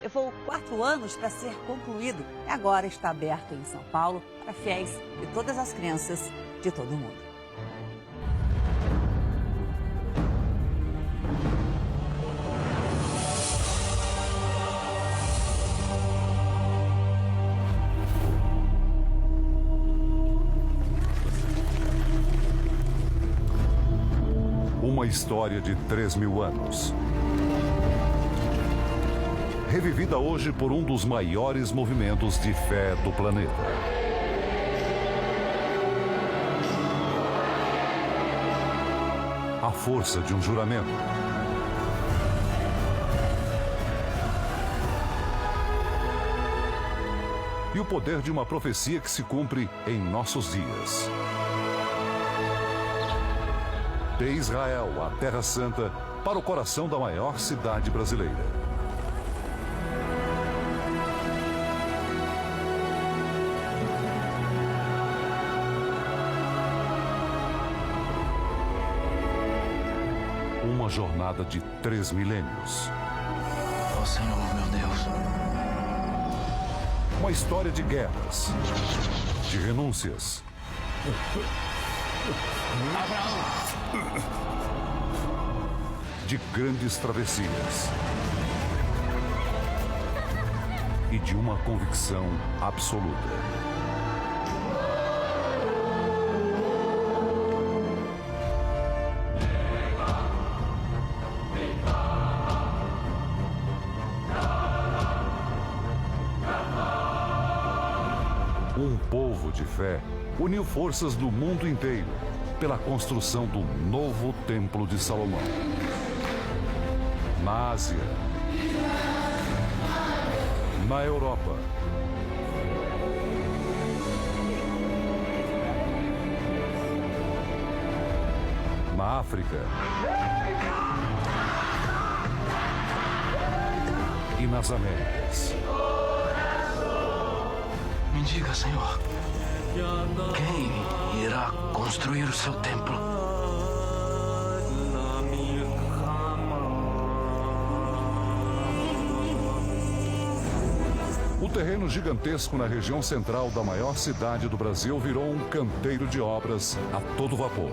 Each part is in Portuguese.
Levou 4 anos para ser concluído e agora está aberto em São Paulo para fiéis e todas as crianças de todo o mundo. Uma história de 3.000 anos. Revivida hoje por um dos maiores movimentos de fé do planeta. A força de um juramento. E o poder de uma profecia que se cumpre em nossos dias. De Israel, a Terra Santa, para o coração da maior cidade brasileira. Uma jornada de 3 milênios. Ó Senhor, meu Deus. Uma história de guerras, de renúncias. De grandes travessias. E de uma convicção absoluta. Um povo de fé uniu forças do mundo inteiro pela construção do novo Templo de Salomão. Na Ásia, na Europa, na África e nas Américas. Me diga, Senhor, quem irá construir o seu templo? O terreno gigantesco na região central da maior cidade do Brasil virou um canteiro de obras a todo vapor.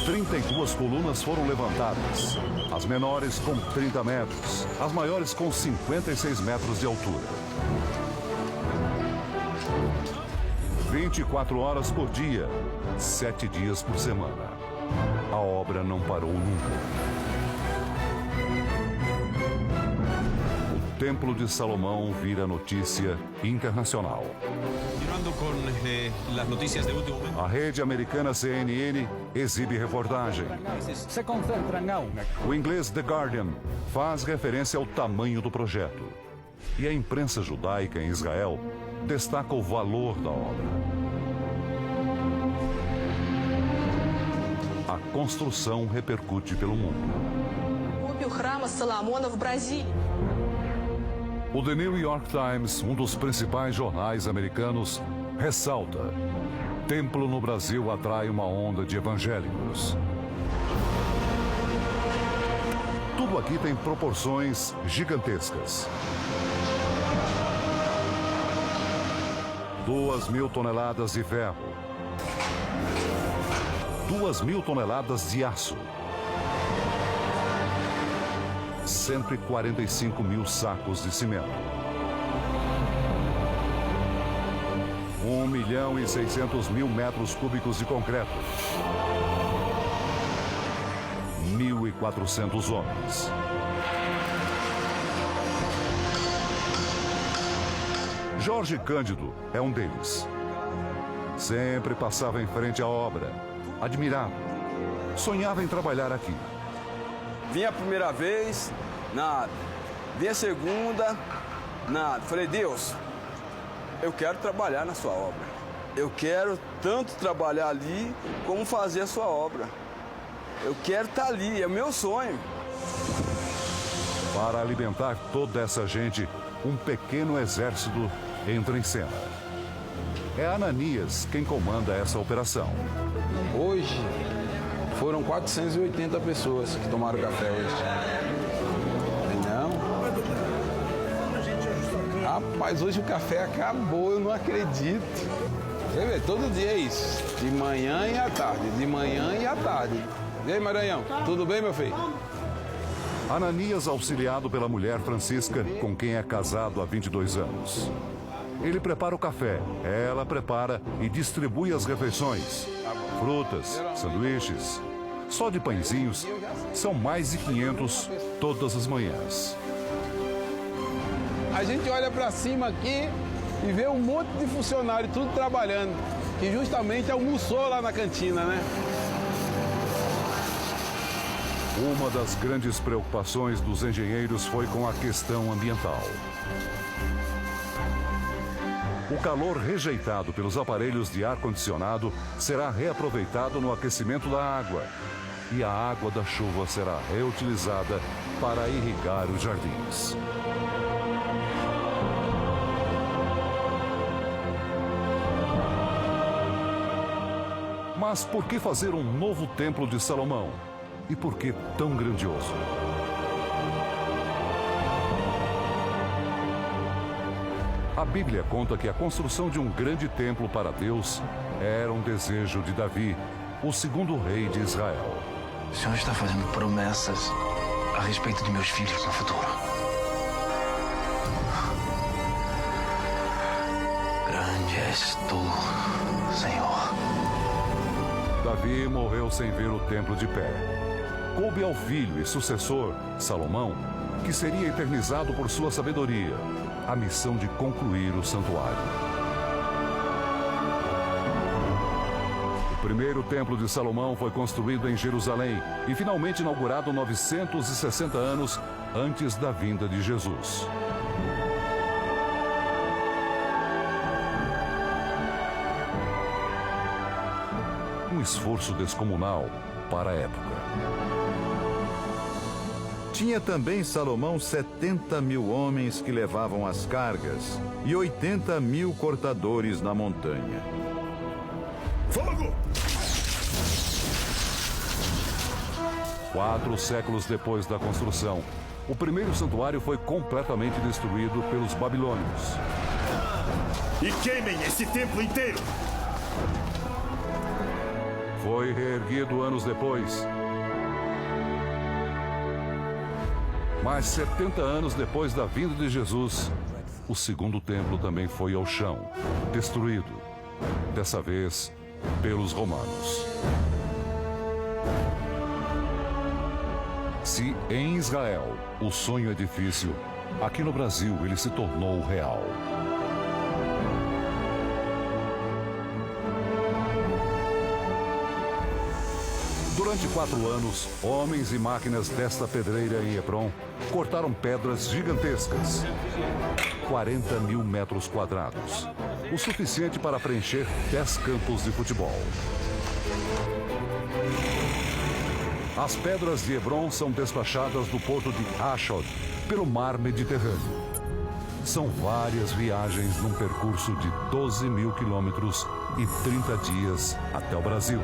(32 colunas foram levantadas, as menores com 30 metros, as maiores com 56 metros de altura. 24 horas por dia, 7 dias por semana. A obra não parou nunca. O Templo de Salomão vira notícia internacional. A rede americana CNN exibe reportagem. O inglês The Guardian faz referência ao tamanho do projeto. E a imprensa judaica em Israel destaca o valor da obra. A construção repercute pelo mundo. O The New York Times, um dos principais jornais americanos, ressalta: templo no Brasil atrai uma onda de evangélicos. Tudo aqui tem proporções gigantescas. 2.000 toneladas de ferro. 2.000 toneladas de aço. 145 mil sacos de cimento. 1.600.000 metros cúbicos de concreto. 1.400 homens. Jorge Cândido é um deles. Sempre passava em frente à obra, admirava, sonhava em trabalhar aqui. Vinha a primeira vez, nada. Vinha a segunda, nada. Falei, Deus, eu quero trabalhar na sua obra. Eu quero tanto trabalhar ali como fazer a sua obra. Eu quero estar ali, é o meu sonho. Para alimentar toda essa gente, um pequeno exército entra em cena. É Ananias quem comanda essa operação. Hoje foram 480 pessoas que tomaram café hoje. Não? Rapaz, hoje o café acabou, eu não acredito. Você vê, todo dia é isso. De manhã e à tarde, de manhã e à tarde. E aí, Maranhão, tudo bem, meu filho? Ananias, auxiliado pela mulher Francisca, com quem é casado há 22 anos. Ele prepara o café, ela prepara e distribui as refeições. Frutas, sanduíches, só de pãezinhos, são mais de 500 todas as manhãs. A gente olha para cima aqui e vê um monte de funcionário, tudo trabalhando, que justamente almoçou lá na cantina, né? Uma das grandes preocupações dos engenheiros foi com a questão ambiental. O calor rejeitado pelos aparelhos de ar-condicionado será reaproveitado no aquecimento da água. E a água da chuva será reutilizada para irrigar os jardins. Mas por que fazer um novo templo de Salomão? E por que tão grandioso? A Bíblia conta que a construção de um grande templo para Deus era um desejo de Davi, o segundo rei de Israel. O Senhor está fazendo promessas a respeito de meus filhos no futuro. Grande és tu, Senhor. Davi morreu sem ver o templo de pé. Coube ao filho e sucessor, Salomão, que seria eternizado por sua sabedoria, a missão de concluir o santuário. O primeiro templo de Salomão foi construído em Jerusalém e finalmente inaugurado 960 anos antes da vinda de Jesus. Um esforço descomunal para a época. Tinha também Salomão 70 mil homens que levavam as cargas e 80 mil cortadores na montanha. Fogo! 4 séculos depois da construção, o primeiro santuário foi completamente destruído pelos babilônios. E queimem esse templo inteiro! Foi reerguido anos depois. Mas 70 anos depois da vinda de Jesus, o segundo templo também foi ao chão, destruído, dessa vez pelos romanos. Se em Israel o sonho é difícil, aqui no Brasil ele se tornou real. Durante 4 anos, homens e máquinas desta pedreira em Hebrom cortaram pedras gigantescas. 40 mil metros quadrados. O suficiente para preencher 10 campos de futebol. As pedras de Hebrom são despachadas do porto de Ashdod pelo mar Mediterrâneo. São várias viagens num percurso de 12 mil quilômetros e 30 dias até o Brasil.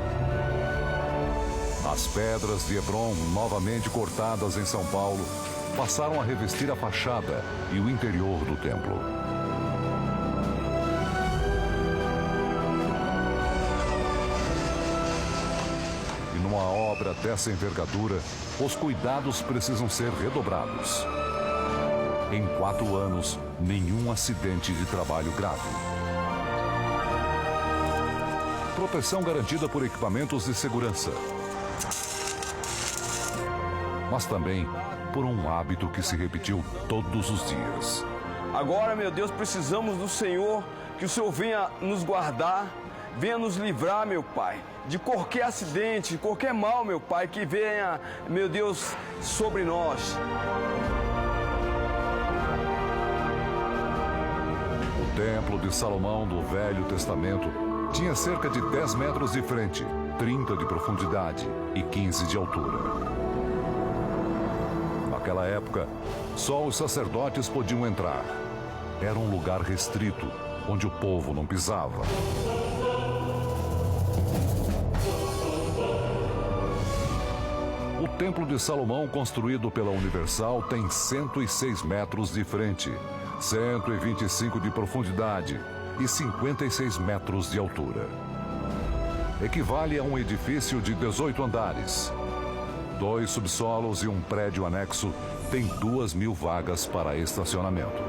As pedras de Hebrom, novamente cortadas em São Paulo, passaram a revestir a fachada e o interior do templo. E numa obra dessa envergadura, os cuidados precisam ser redobrados. Em 4 anos, nenhum acidente de trabalho grave. Proteção garantida por equipamentos de segurança. Mas também por um hábito que se repetiu todos os dias. Agora, meu Deus, precisamos do Senhor, que o Senhor venha nos guardar, venha nos livrar, meu Pai, de qualquer acidente, de qualquer mal, meu Pai, que venha, meu Deus, sobre nós. O Templo de Salomão do Velho Testamento tinha cerca de 10 metros de frente, 30 de profundidade e 15 de altura. Naquela época, só os sacerdotes podiam entrar. Era um lugar restrito, onde o povo não pisava. O Templo de Salomão, construído pela Universal, tem 106 metros de frente, 125 de profundidade e 56 metros de altura. Equivale a um edifício de 18 andares. 2 subsolos e um prédio anexo tem 2.000 vagas para estacionamento.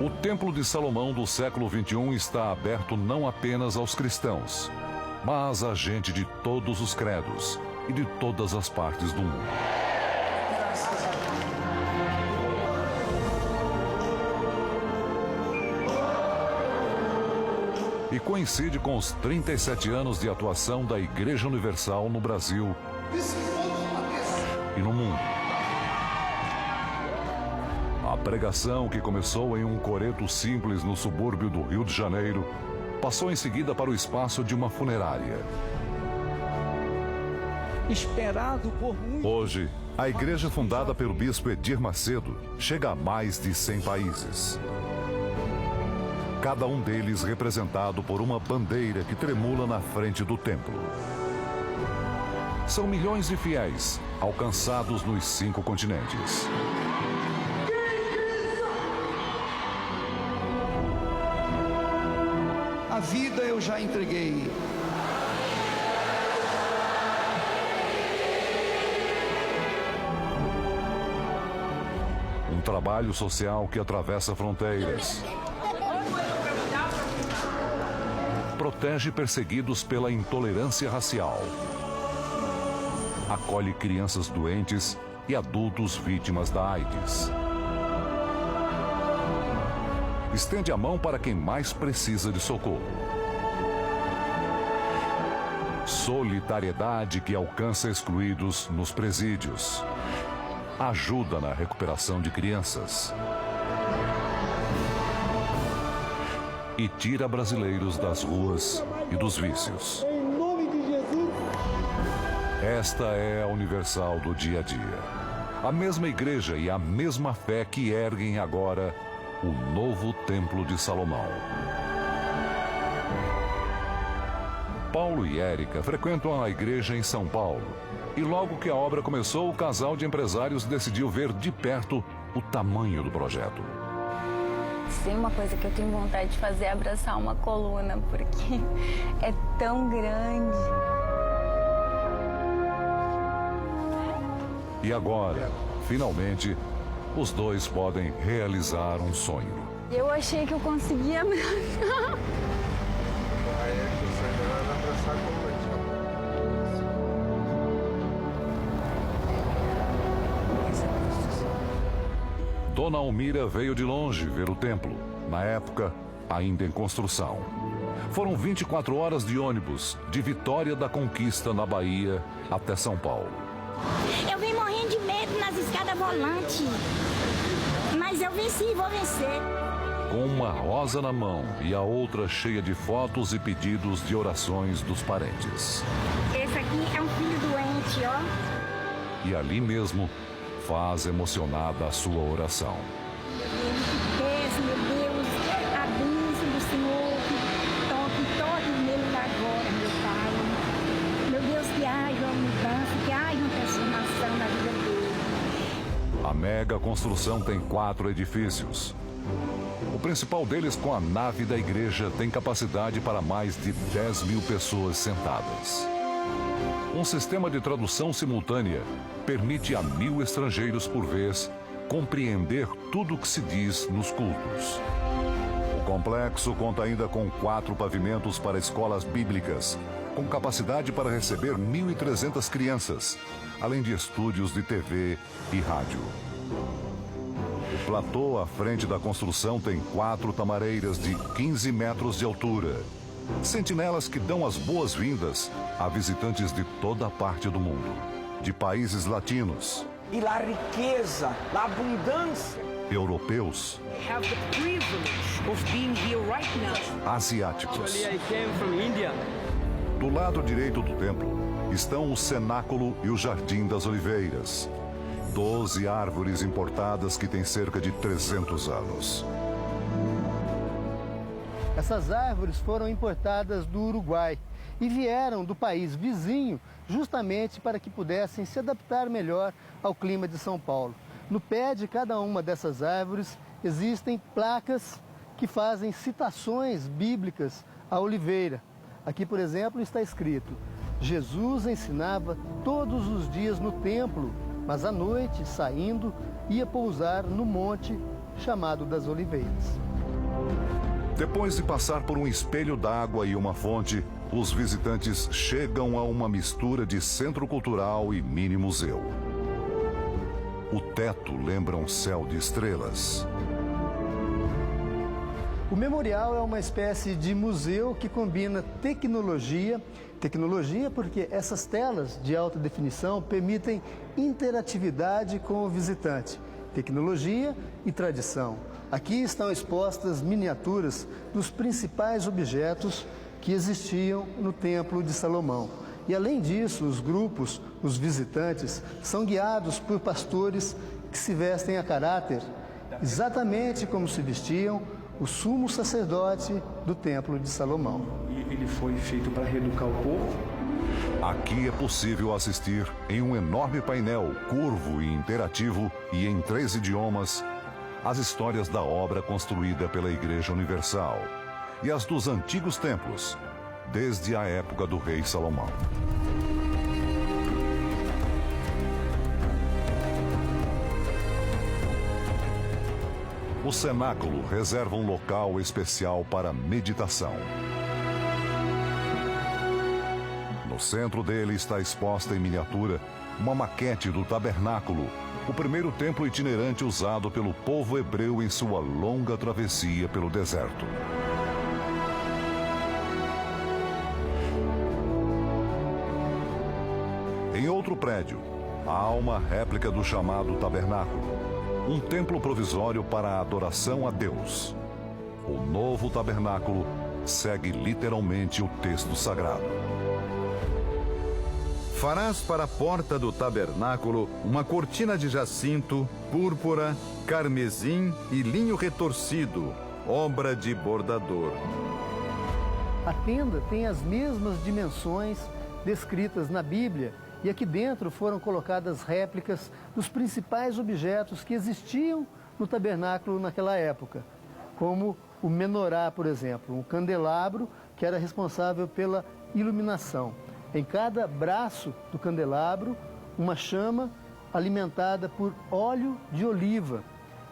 O Templo de Salomão do século XXI está aberto não apenas aos cristãos, mas a gente de todos os credos e de todas as partes do mundo. E coincide com os 37 anos de atuação da Igreja Universal no Brasil e no mundo. A pregação, que começou em um coreto simples no subúrbio do Rio de Janeiro, passou em seguida para o espaço de uma funerária. Esperado por muitos. Hoje, a igreja fundada pelo bispo Edir Macedo chega a mais de 100 países. Cada um deles representado por uma bandeira que tremula na frente do templo. São milhões de fiéis, alcançados nos 5 continentes. A vida eu já entreguei. Um trabalho social que atravessa fronteiras. Protege perseguidos pela intolerância racial. Acolhe crianças doentes e adultos vítimas da AIDS. Estende a mão para quem mais precisa de socorro. Solidariedade que alcança excluídos nos presídios. Ajuda na recuperação de crianças. E tira brasileiros das ruas e dos vícios. Em nome de Jesus. Esta é a Universal do dia a dia. A mesma igreja e a mesma fé que erguem agora o novo Templo de Salomão. Paulo e Érica frequentam a igreja em São Paulo. E logo que a obra começou, o casal de empresários decidiu ver de perto o tamanho do projeto. Sim, uma coisa que eu tenho vontade de fazer é abraçar uma coluna, porque é tão grande. E agora, finalmente, os dois podem realizar um sonho. Eu achei que eu conseguia abraçar. Dona Almira veio de longe ver o templo, na época ainda em construção. Foram 24 horas de ônibus, de Vitória da Conquista, na Bahia, até São Paulo. Eu vim morrendo de medo nas escadas volantes, mas eu venci e vou vencer. Com uma rosa na mão e a outra cheia de fotos e pedidos de orações dos parentes. Esse aqui é um filho doente, ó. E ali mesmo, faz emocionada a sua oração. Peço, meu Deus, a bênção do Senhor que toque nele agora, meu Pai. Meu Deus, que haja uma mudança, que haja uma transformação na vida dele. A mega construção tem 4 edifícios. O principal deles, com a nave da igreja, tem capacidade para mais de 10.000 pessoas sentadas. Um sistema de tradução simultânea permite a 1.000 estrangeiros por vez compreender tudo o que se diz nos cultos. O complexo conta ainda com 4 pavimentos para escolas bíblicas, com capacidade para receber 1.300 crianças, além de estúdios de TV e rádio. O platô à frente da construção tem 4 tamareiras de 15 metros de altura. Sentinelas que dão as boas-vindas a visitantes de toda a parte do mundo, de países latinos, E a riqueza, a abundância. europeus, asiáticos. Do lado direito do templo estão o cenáculo e o Jardim das Oliveiras. 12 árvores importadas que têm cerca de 300 anos. Essas árvores foram importadas do Uruguai e vieram do país vizinho justamente para que pudessem se adaptar melhor ao clima de São Paulo. No pé de cada uma dessas árvores existem placas que fazem citações bíblicas à oliveira. Aqui, por exemplo, está escrito: Jesus ensinava todos os dias no templo, mas à noite, saindo, ia pousar no monte chamado das Oliveiras. Depois de passar por um espelho d'água e uma fonte, os visitantes chegam a uma mistura de centro cultural e mini museu. O teto lembra um céu de estrelas. O memorial é uma espécie de museu que combina tecnologia porque essas telas de alta definição permitem interatividade com o visitante, tecnologia e tradição. Aqui estão expostas miniaturas dos principais objetos que existiam no Templo de Salomão. E além disso, os grupos, os visitantes, são guiados por pastores que se vestem a caráter, exatamente como se vestiam o sumo sacerdote do Templo de Salomão. Ele foi feito para reeducar o povo. Aqui é possível assistir em um enorme painel curvo e interativo e em 3 idiomas as histórias da obra construída pela Igreja Universal e as dos antigos templos, desde a época do rei Salomão. O cenáculo reserva um local especial para meditação. No centro dele está exposta em miniatura uma maquete do tabernáculo, o primeiro templo itinerante usado pelo povo hebreu em sua longa travessia pelo deserto. Em outro prédio, há uma réplica do chamado tabernáculo, um templo provisório para a adoração a Deus. O novo tabernáculo segue literalmente o texto sagrado. Farás para a porta do tabernáculo uma cortina de jacinto, púrpura, carmesim e linho retorcido, obra de bordador. A tenda tem as mesmas dimensões descritas na Bíblia e aqui dentro foram colocadas réplicas dos principais objetos que existiam no tabernáculo naquela época, como o menorá, por exemplo, um candelabro que era responsável pela iluminação. Em cada braço do candelabro, uma chama alimentada por óleo de oliva.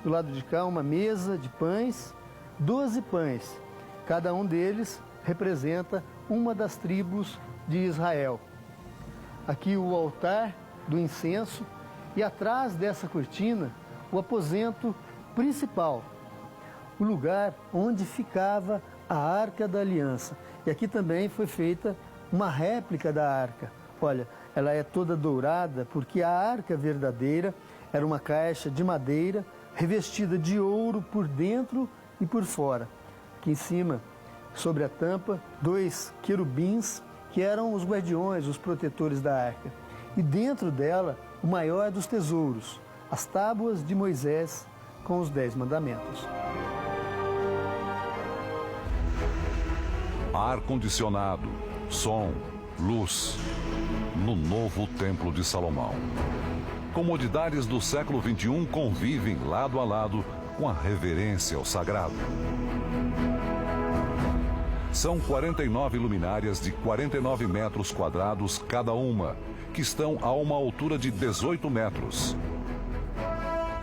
Do lado de cá, uma mesa de pães, 12 pães. Cada um deles representa uma das tribos de Israel. Aqui o altar do incenso e atrás dessa cortina, o aposento principal, o lugar onde ficava a Arca da Aliança. E aqui também foi feita uma réplica da arca. Olha, ela é toda dourada porque a arca verdadeira era uma caixa de madeira revestida de ouro por dentro e por fora. Aqui em cima, sobre a tampa, 2 querubins que eram os guardiões, os protetores da arca. E dentro dela, o maior dos tesouros, as tábuas de Moisés com os 10 mandamentos. Ar-condicionado, som, luz, no novo Templo de Salomão. Comodidades do século XXI convivem lado a lado com a reverência ao sagrado. São 49 luminárias de 49 metros quadrados cada uma, que estão a uma altura de 18 metros.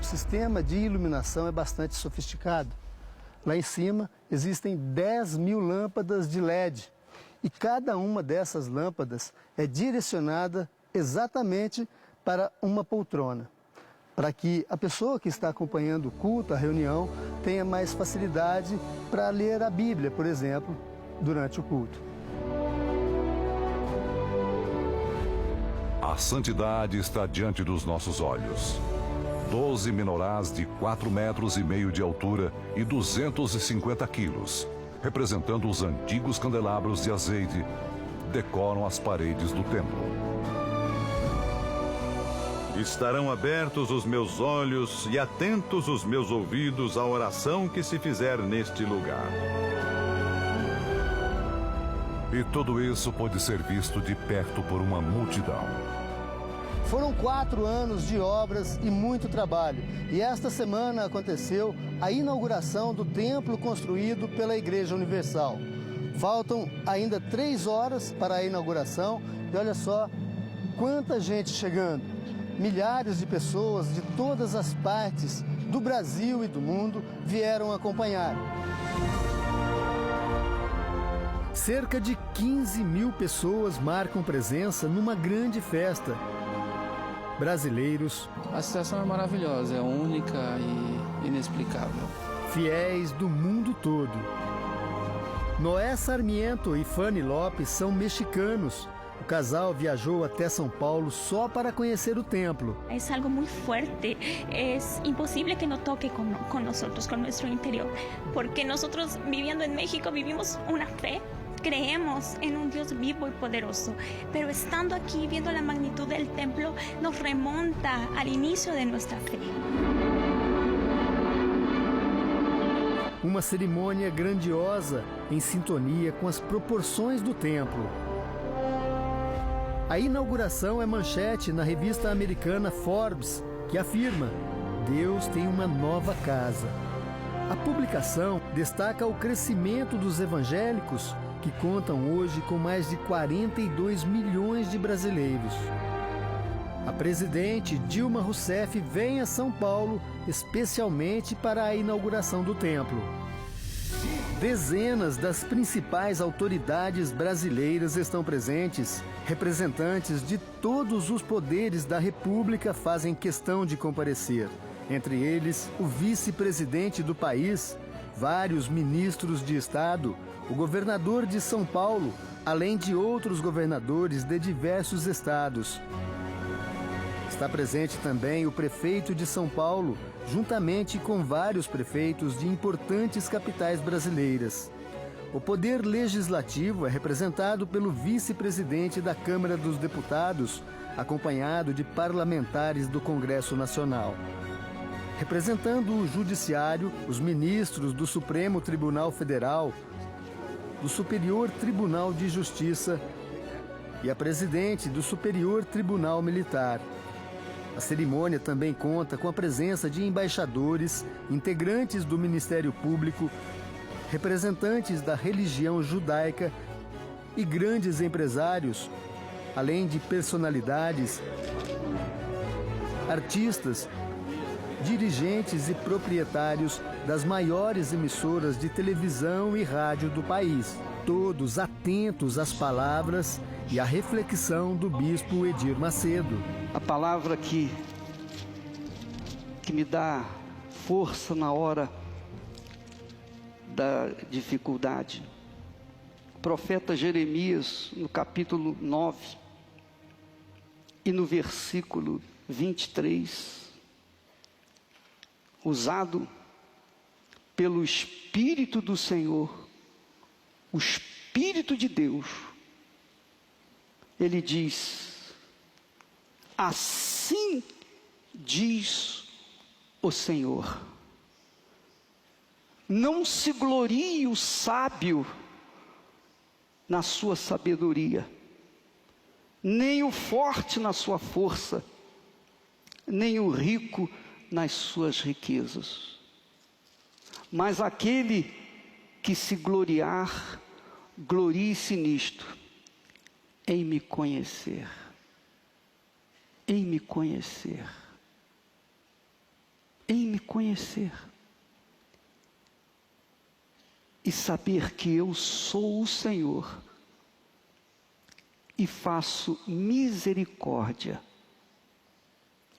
O sistema de iluminação é bastante sofisticado. Lá em cima existem 10.000 lâmpadas de LED e cada uma dessas lâmpadas é direcionada exatamente para uma poltrona, para que a pessoa que está acompanhando o culto, a reunião, tenha mais facilidade para ler a Bíblia, por exemplo, durante o culto. A santidade está diante dos nossos olhos. 12 menorás de 4,5 metros de altura e 250 quilos, representando os antigos candelabros de azeite, decoram as paredes do templo. Estarão abertos os meus olhos e atentos os meus ouvidos à oração que se fizer neste lugar. E tudo isso pode ser visto de perto por uma multidão. Foram 4 anos de obras e muito trabalho. E esta semana aconteceu a inauguração do templo construído pela Igreja Universal. Faltam ainda 3 horas para a inauguração e olha só quanta gente chegando. Milhares de pessoas de todas as partes do Brasil e do mundo vieram acompanhar. Cerca de 15 mil pessoas marcam presença numa grande festa. Brasileiros. A situação é maravilhosa, é única e inexplicável. Fiéis do mundo todo. Noé Sarmiento e Fanny Lopes são mexicanos. O casal viajou até São Paulo só para conhecer o templo. É algo muito forte. É impossível que não toque com nós, com nosso interior. Porque nós, vivendo em México, vivimos uma fé. Creemos en un Dios vivo y poderoso, pero estando aquí viendo la magnitud del templo nos remonta al inicio de nuestra fe. Uma cerimônia grandiosa em sintonia com as proporções do templo. A inauguração é manchete na revista americana Forbes, que afirma: Deus tem uma nova casa. A publicação destaca o crescimento dos evangélicos, que contam hoje com mais de 42 milhões de brasileiros. A presidente Dilma Rousseff vem a São Paulo especialmente para a inauguração do templo. Dezenas das principais autoridades brasileiras estão presentes. Representantes de todos os poderes da República fazem questão de comparecer. Entre eles, o vice-presidente do país, vários ministros de Estado, o governador de São Paulo, além de outros governadores de diversos estados. Está presente também o prefeito de São Paulo, juntamente com vários prefeitos de importantes capitais brasileiras. O poder legislativo é representado pelo vice-presidente da Câmara dos Deputados, acompanhado de parlamentares do Congresso Nacional. Representando o Judiciário, os ministros do Supremo Tribunal Federal, do Superior Tribunal de Justiça e a presidente do Superior Tribunal Militar. A cerimônia também conta com a presença de embaixadores, integrantes do Ministério Público, representantes da religião judaica e grandes empresários, além de personalidades, artistas, dirigentes e proprietários das maiores emissoras de televisão e rádio do país, todos atentos às palavras e à reflexão do bispo Edir Macedo. A palavra que me dá força na hora da dificuldade. O profeta Jeremias, no capítulo 9 e no versículo 23, usado pelo Espírito do Senhor, o Espírito de Deus, ele diz: assim diz o Senhor, não se glorie o sábio na sua sabedoria, nem o forte na sua força, nem o rico nas suas riquezas. Mas aquele que se gloriar, glorie-se nisto, em me conhecer. Em me conhecer. Em me conhecer. E saber que eu sou o Senhor e faço misericórdia,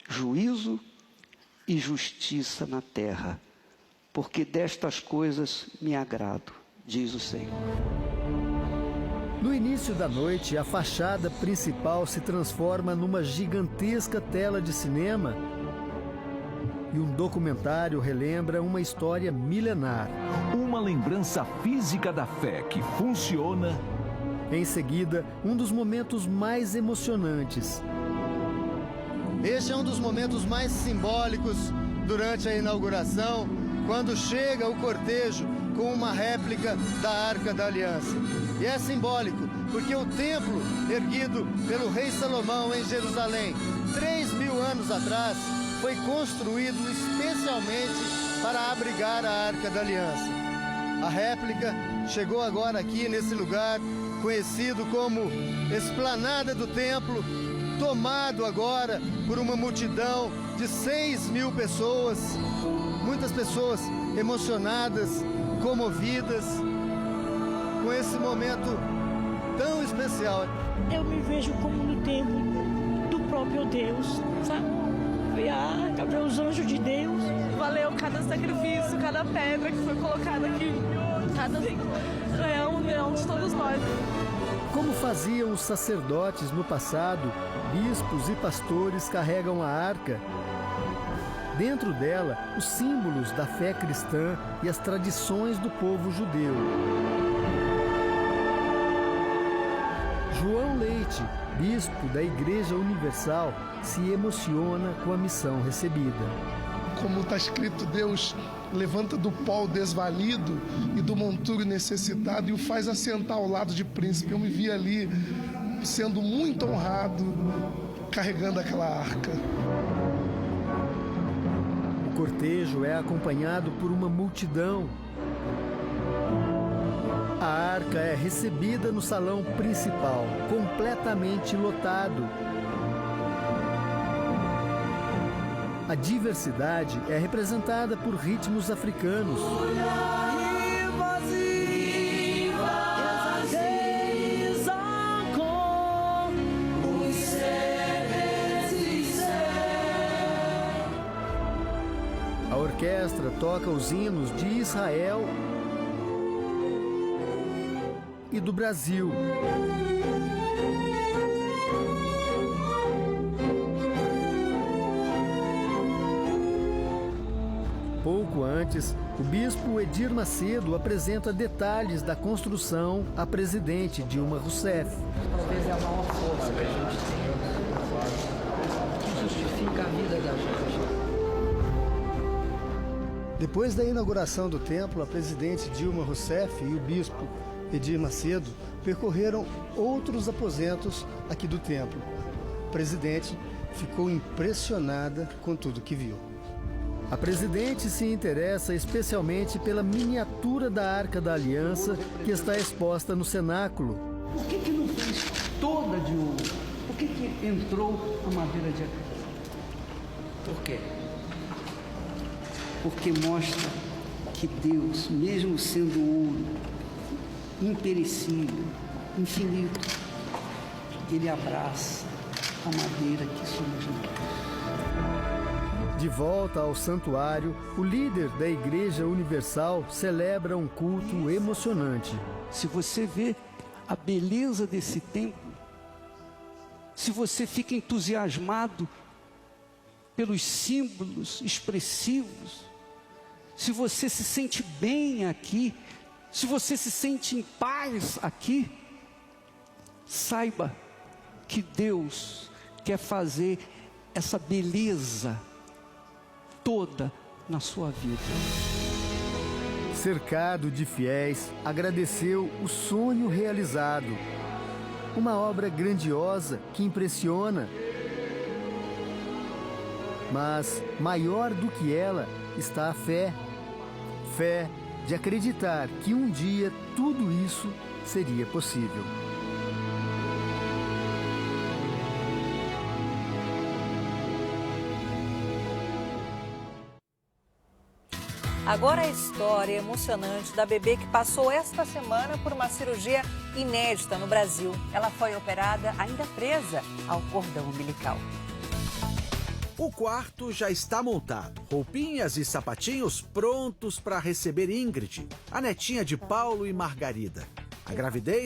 juízo e justiça na terra, porque destas coisas me agrado, diz o Senhor. No início da noite, a fachada principal se transforma numa gigantesca tela de cinema e um documentário relembra uma história milenar. Uma lembrança física da fé que funciona. Em seguida, um dos momentos mais emocionantes. Este é um dos momentos mais simbólicos durante a inauguração, quando chega o cortejo com uma réplica da Arca da Aliança. E é simbólico, porque o templo erguido pelo rei Salomão em Jerusalém, 3.000 anos atrás, foi construído especialmente para abrigar a Arca da Aliança. A réplica chegou agora aqui nesse lugar, conhecido como Esplanada do Templo, tomado agora por uma multidão de 6.000 pessoas, muitas pessoas emocionadas, comovidas, com esse momento tão especial. Eu me vejo como no templo do próprio Deus, sabe? Ver a arca, ver os anjos de Deus. Valeu cada sacrifício, cada pedra que foi colocada aqui, cada leão de todos nós. Como faziam os sacerdotes no passado, bispos e pastores carregam a arca. Dentro dela, os símbolos da fé cristã e as tradições do povo judeu. João Leite, bispo da Igreja Universal, se emociona com a missão recebida. Como está escrito, Deus levanta do pó o desvalido e do monturo necessitado e o faz assentar ao lado de príncipe. Eu me vi ali sendo muito honrado, carregando aquela arca. O cortejo é acompanhado por uma multidão. A arca é recebida no salão principal, completamente lotado. A diversidade é representada por ritmos africanos. A orquestra toca os hinos de Israel e do Brasil. Pouco antes, o bispo Edir Macedo apresenta detalhes da construção à presidente Dilma Rousseff. Talvez é a maior força que a gente tem, que justifica a vida da gente. Depois da inauguração do templo, a presidente Dilma Rousseff e o bispo Edir Macedo percorreram outros aposentos aqui do templo. A presidente ficou impressionada com tudo que viu. A presidente se interessa especialmente pela miniatura da Arca da Aliança que está exposta no cenáculo. Por que não fez toda de ouro? Por que entrou a madeira de acrílico? Por quê? Porque mostra que Deus, mesmo sendo ouro, imperecível, infinito, Ele abraça a madeira que somos nós. De volta ao santuário, o líder da Igreja Universal celebra um culto emocionante. Se você vê a beleza desse templo, se você fica entusiasmado pelos símbolos expressivos, se você se sente bem aqui, se você se sente em paz aqui, saiba que Deus quer fazer essa beleza toda na sua vida. Cercado de fiéis, agradeceu o sonho realizado. Uma obra grandiosa que impressiona. Mas maior do que ela está a fé. Fé de acreditar que um dia tudo isso seria possível. Agora a história emocionante da bebê que passou esta semana por uma cirurgia inédita no Brasil. Ela foi operada ainda presa ao cordão umbilical. O quarto já está montado. Roupinhas e sapatinhos prontos para receber Ingrid, a netinha de Paulo e Margarida. A gravidez